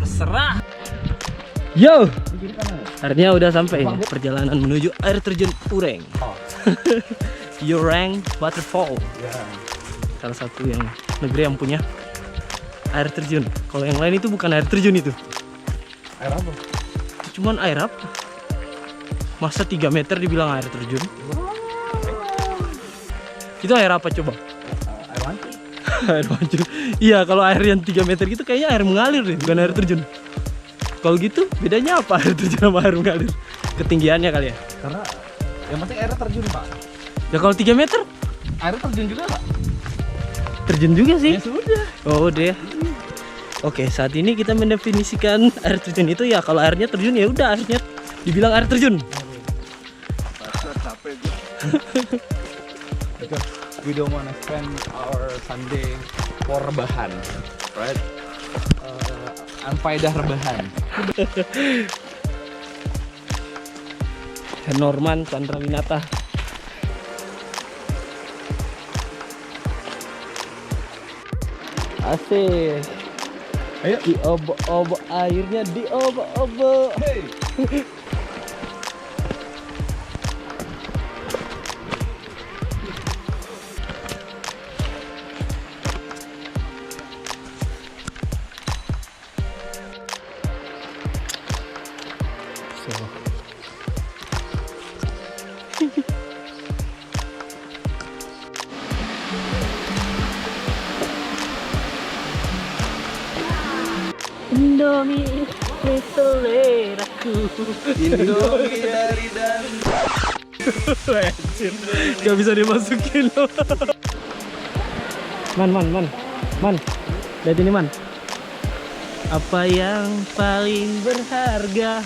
terserah. Yo, akhirnya udah sampai ini perjalanan menuju air terjun Ureng. Ureng Waterfall. Salah satu yang negeri yang punya air terjun. Kalau yang lain itu bukan air terjun itu. Air apa? Itu cuman air apa? Masa 3 meter dibilang air terjun? Itu air apa coba? Air mancur. Air mancur. Iya, kalau air yang 3 meter gitu kayaknya air mengalir deh, bukan air terjun. Kalau gitu bedanya apa air terjun sama air mengalir? Ketinggiannya kali ya? Karena yang penting airnya terjun, Pak. Ya kalau 3 meter Airnya terjun juga, Pak. terjun juga sih. Ya sudah. Oh deh. Oke, saat ini kita mendefinisikan air terjun itu ya kalau airnya terjun ya udah airnya dibilang air terjun. Capek gue. Because we don't wanna spend our Sunday for rebahan, right? Anfaedah rebahan. Norman Chandra Winata. Asik. Ayo. Diobo-obo airnya diobo-obo. Hey. Indomie seleraku. Indomie dari dan. Gak bisa dimasukin loh. Man. Lihat ini man. Apa yang paling berharga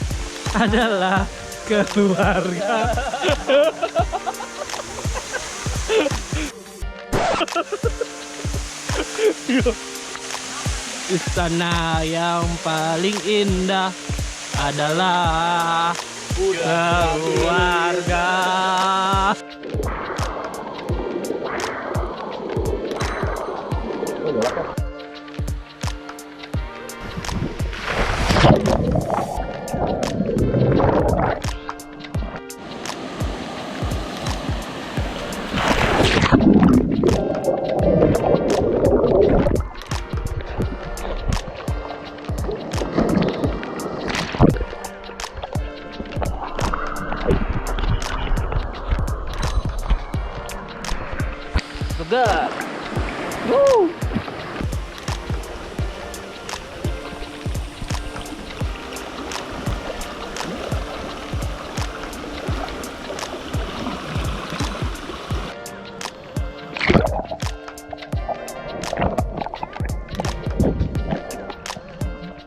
adalah keluarga. Istana yang paling indah adalah keluarga.